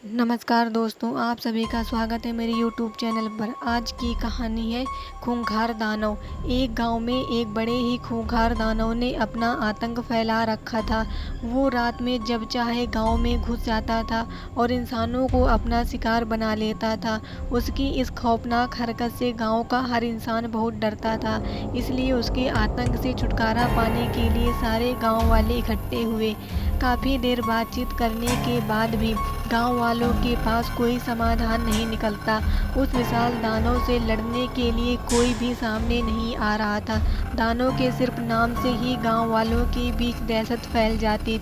नमस्कार दोस्तों, आप सभी का स्वागत है मेरे YouTube चैनल पर। आज की कहानी है खूंखार दानव। एक गांव में एक बड़े ही खूंखार दानव ने अपना आतंक फैला रखा था। वो रात में जब चाहे गांव में घुस जाता था और इंसानों को अपना शिकार बना लेता था। उसकी इस खौफनाक हरकत से गांव का हर इंसान बहुत डरता था। इसलिए उसके आतंक से छुटकारा पाने के लिए सारे गाँव वाले इकट्ठे हुए। काफ़ी देर बातचीत करने के बाद भी गांव वालों के पास कोई समाधान नहीं निकलता। उस विशाल दानव से लड़ने के लिए कोई भी सामने नहीं आ रहा था। दानव के सिर्फ नाम से ही गांव वालों के बीच दहशत फैल जाती,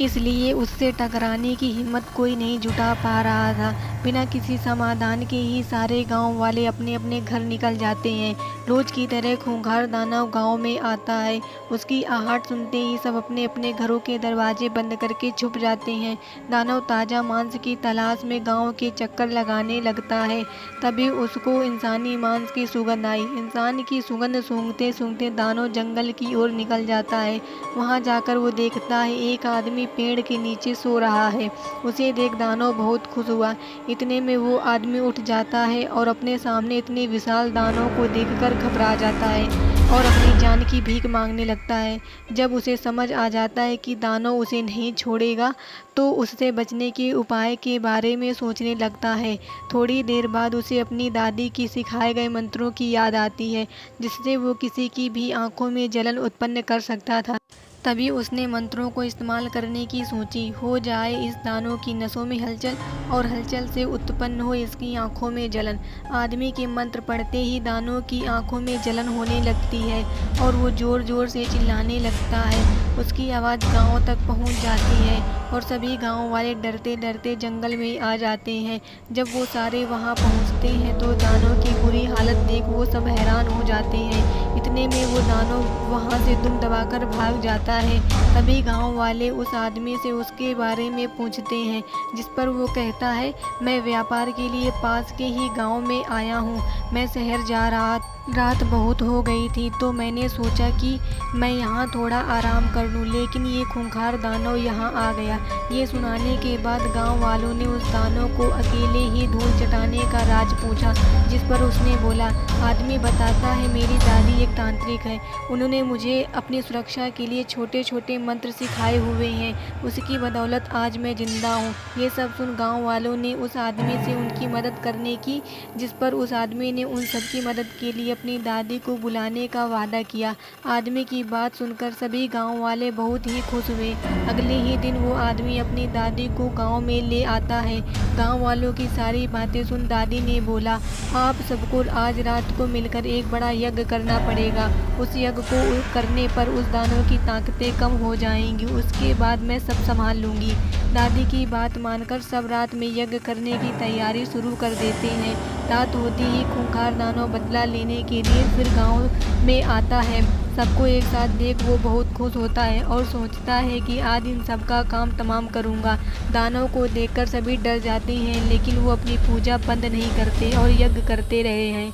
इसलिए उससे टकराने की हिम्मत कोई नहीं जुटा पा रहा था। बिना किसी समाधान के ही सारे गांव वाले अपने अपने घर निकल जाते हैं। रोज की तरह खूंखार दानव गांव में आता है। उसकी आहट सुनते ही सब अपने अपने घरों के दरवाजे बंद करके छुप जाते हैं। दानव ताज़ा मांस की तलाश में गांव के चक्कर लगाने लगता है। तभी उसको इंसानी मांस की सुगंध आई। इंसान की सुगंध सूंघते सूंघते दानव जंगल की ओर निकल जाता है। वहां जाकर वो देखता है एक आदमी पेड़ के नीचे सो रहा है। उसे देख दानव बहुत खुश हुआ। इतने में वो आदमी उठ जाता है और अपने सामने इतने विशाल दानव को देखकर घबरा जाता है और अपनी जान की भीख मांगने लगता है। जब उसे समझ आ जाता है कि दानव उसे नहीं छोड़ेगा, तो उससे बचने के उपाय के बारे में सोचने लगता है। थोड़ी देर बाद उसे अपनी दादी की सिखाए गए मंत्रों की याद आती है, जिससे वो किसी की भी आंखों में जलन उत्पन्न कर सकता था। तभी उसने मंत्रों को इस्तेमाल करने की सोची। हो जाए इस दानव की नसों में हलचल और हलचल से उत्पन्न हो इसकी आंखों में जलन। आदमी के मंत्र पढ़ते ही दानव की आंखों में जलन होने लगती है और वो जोर जोर से चिल्लाने लगता है। उसकी आवाज़ गांव तक पहुंच जाती है और सभी गांव वाले डरते डरते जंगल में आ जाते हैं। जब वो सारे वहां पहुंचते हैं तो दानव की बुरी हालत देख वो सब हैरान हो जाते हैं। इतने में वो दानव वहां से दुम दबाकर भाग जाता है। तभी गांव वाले उस आदमी से उसके बारे में पूछते हैं, जिस पर वो कहता है, मैं व्यापार के लिए पास के ही गांव में आया हूँ। मैं शहर जा रहा, रात बहुत हो गई थी तो मैंने सोचा कि मैं यहाँ थोड़ा आराम कर लूँ, लेकिन ये खूंखार दानव यहाँ आ गया। ये सुनाने के बाद गांव वालों ने उस दानव को अकेले ही धूल चटाने का राज पूछा, जिस पर उसने बोला, आदमी बताता है मेरी दादी एक तांत्रिक है। उन्होंने मुझे अपनी सुरक्षा के लिए छोटे छोटे मंत्र सिखाए हुए हैं। उसकी बदौलत आज मैं जिंदा हूँ। ये सब सुन गाँव वालों ने उस आदमी से उनकी मदद करने की, जिस पर उस आदमी ने उन सबकी मदद के लिए अपनी दादी को बुलाने का वादा किया। आदमी की बात सुनकर सभी गांव वाले बहुत ही खुश हुए। अगले ही दिन वो आदमी अपनी दादी को गांव में ले आता है। गांव वालों की सारी बातें सुन दादी ने बोला, आप सबको आज रात को मिलकर एक बड़ा यज्ञ करना पड़ेगा। उस यज्ञ को करने पर उस दानव की ताकतें कम हो जाएंगी। उसके बाद मैं सब संभाल लूँगी। दादी की बात मानकर सब रात में यज्ञ करने की तैयारी शुरू कर देते हैं। रात होती ही खूंखार दानव बदला लेने के लिए फिर गांव में आता है। सबको एक साथ देख वो बहुत खुश होता है और सोचता है कि आज इन सब का काम तमाम करूँगा। दानव को देखकर सभी डर जाते हैं, लेकिन वो अपनी पूजा बंद नहीं करते और यज्ञ करते रहे हैं।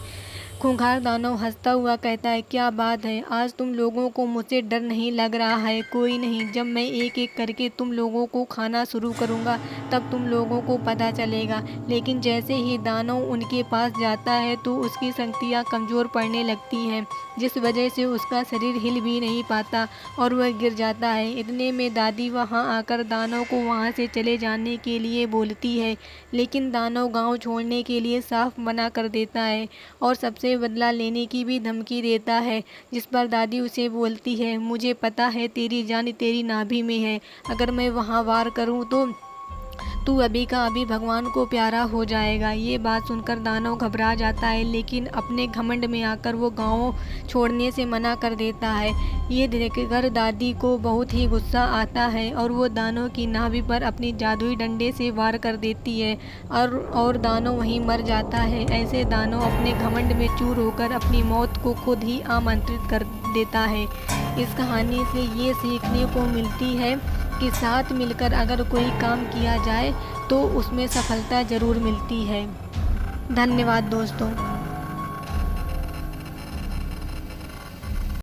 खूंखार दानव हंसता हुआ कहता है, क्या बात है, आज तुम लोगों को मुझसे डर नहीं लग रहा है? कोई नहीं, जब मैं एक एक करके तुम लोगों को खाना शुरू करूँगा तब तुम लोगों को पता चलेगा। लेकिन जैसे ही दानव उनके पास जाता है तो उसकी शक्तियाँ कमज़ोर पड़ने लगती हैं, जिस वजह से उसका शरीर हिल भी नहीं पाता और वह गिर जाता है। इतने में दादी वहाँ आकर दानव को वहाँ से चले जाने के लिए बोलती है, लेकिन दानव गाँव छोड़ने के लिए साफ मना कर देता है और सबसे बदला लेने की भी धमकी देता है। जिस पर दादी उसे बोलती है, मुझे पता है तेरी जान तेरी नाभि में है। अगर मैं वहाँ वार करूँ तो तू अभी का अभी भगवान को प्यारा हो जाएगा। ये बात सुनकर दानव घबरा जाता है, लेकिन अपने घमंड में आकर वो गाँव छोड़ने से मना कर देता है। ये देखकर दादी को बहुत ही गुस्सा आता है और वो दानव की नाभि पर अपनी जादुई डंडे से वार कर देती है और दानव वहीं मर जाता है। ऐसे दानव अपने घमंड में चूर होकर अपनी मौत को खुद ही आमंत्रित कर देता है। इस कहानी से ये सीखने को मिलती है कि साथ मिलकर अगर कोई काम किया जाए तो उसमें सफलता ज़रूर मिलती है। धन्यवाद दोस्तों।